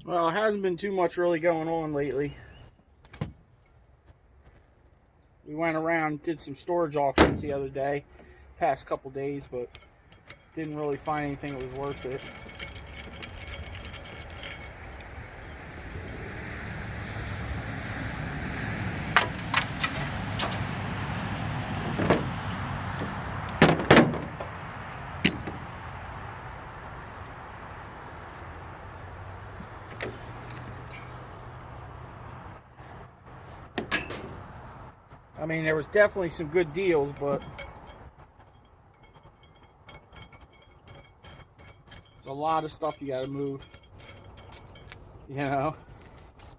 Well, it hasn't been too much really going on lately. We went around, did some storage auctions the other day, past couple days, but didn't really find anything that was worth it. I mean, there was definitely some good deals, but there's a lot of stuff you gotta move. You know,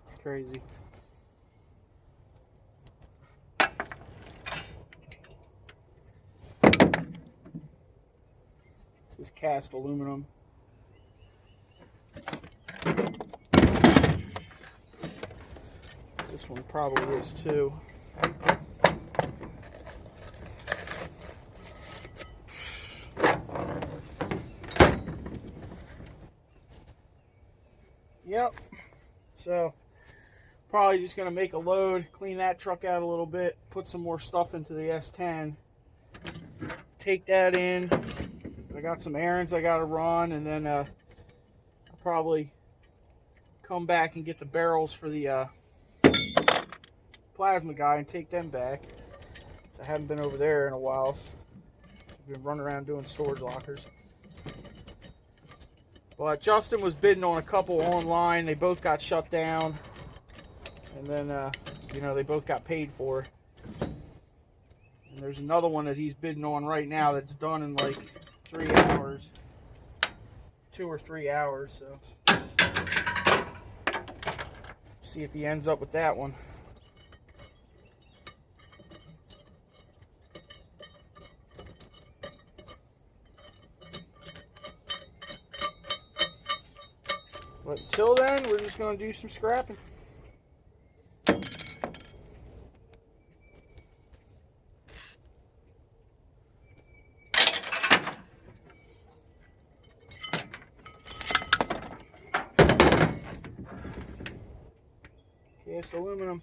it's crazy. This is cast aluminum. This one probably is too. Yep. So probably just gonna make a load, clean that truck out a little bit, put some more stuff into the S10, take that in. I got some errands I gotta run, and then I'll probably come back and get the barrels for the plasma guy and take them back. I haven't been over there in a while. I've been running around doing storage lockers. But Justin was bidding on a couple online. They both got shut down. And then, you know, they both got paid for. And there's another one that he's bidding on right now that's done in like 3 hours. 2 or 3 hours, so. See if he ends up with that one. But until then, we're just going to do some scrapping. Cast aluminum.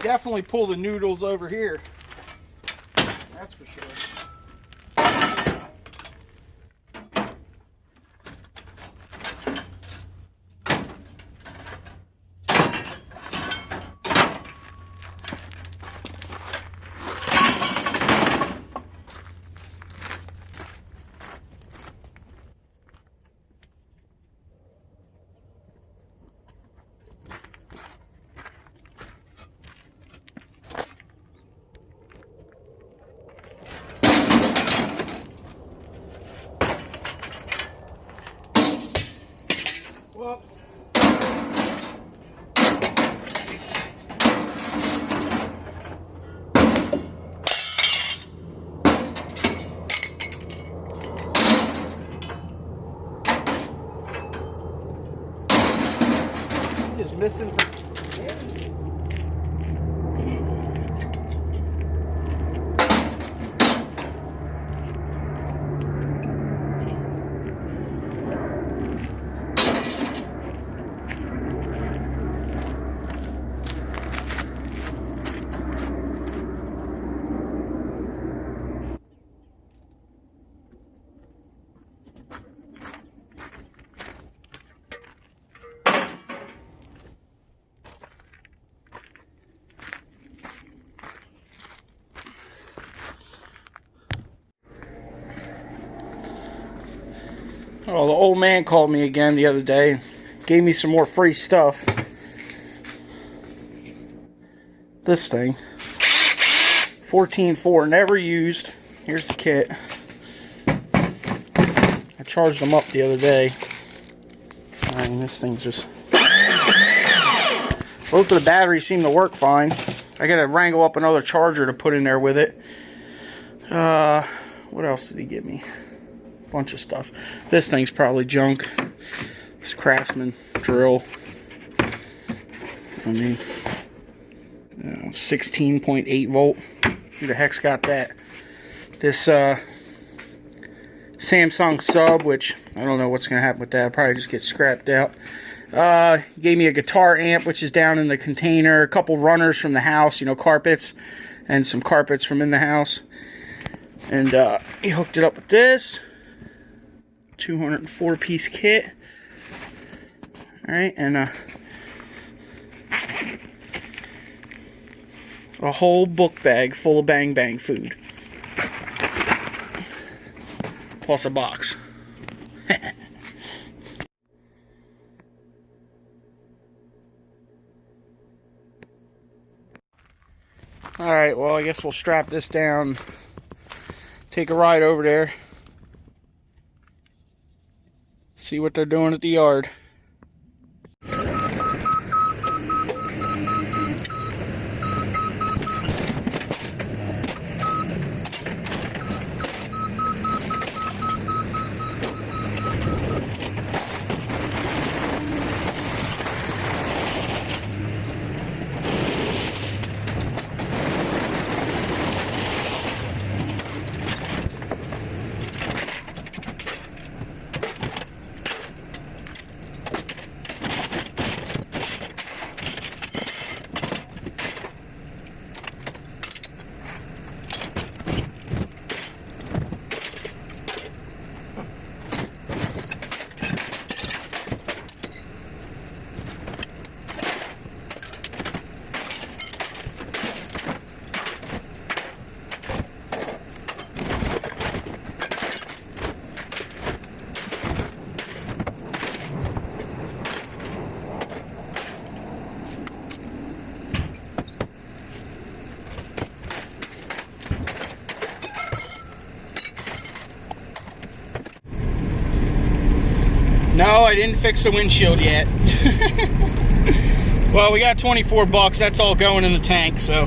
definitely pull the noodles over here. That's for sure. Whoops. Just missing. Oh, the old man called me again the other day. Gave me some more free stuff. This thing. 14.4, never used. Here's the kit. I charged them up the other day. I mean, this thing's just... Both of the batteries seem to work fine. I gotta wrangle up another charger to put in there with it. What else did he give me? Bunch of stuff. This thing's probably junk. This Craftsman drill. I mean, 16.8 volt. Who the heck's got that? This Samsung sub, which I don't know what's gonna happen with that. I'll probably just get scrapped out. He gave me a guitar amp, which is down in the container. A couple runners from the house, you know, carpets, and some carpets from in the house. And he hooked it up with this 204 piece kit. Alright, and a whole book bag full of Bang Bang food. Plus a box. Alright, well, I guess we'll strap this down. Take a ride over there. See what they're doing at the yard. No, I didn't fix the windshield yet. Well, we got 24 bucks. That's all going in the tank, so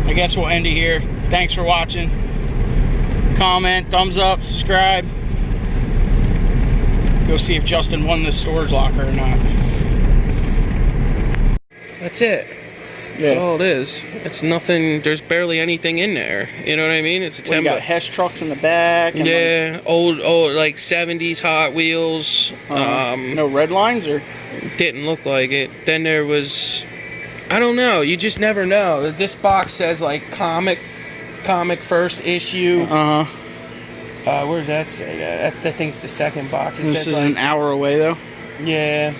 I guess we'll end it here. Thanks for watching. Comment, thumbs up, subscribe. Go see if Justin won this storage locker or not. That's it. That's all it is. It's nothing. There's barely anything in there. You know what I mean? It's a 10 bucks. Got Hess trucks in the back. And yeah, like, old like 70s Hot Wheels. No red lines or? didn't look like it. Then there was, I don't know. You just never know. This box says like comic first issue. Where does that say that? I think it's the second box. It This says is like, an hour away though. yeah.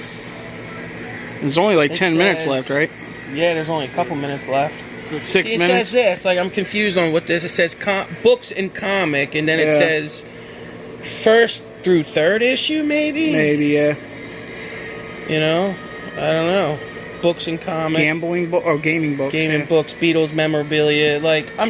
There's only like 10 minutes left, right? Yeah, there's only a couple minutes left. 6 See, it minutes. says this. Like, I'm confused on what this. It says books and comic, and then it says first through third issue, maybe. Maybe, yeah. You know, I don't know. Books and comic. Gambling book or gaming books. Gaming books, Beatles memorabilia. Like, I'm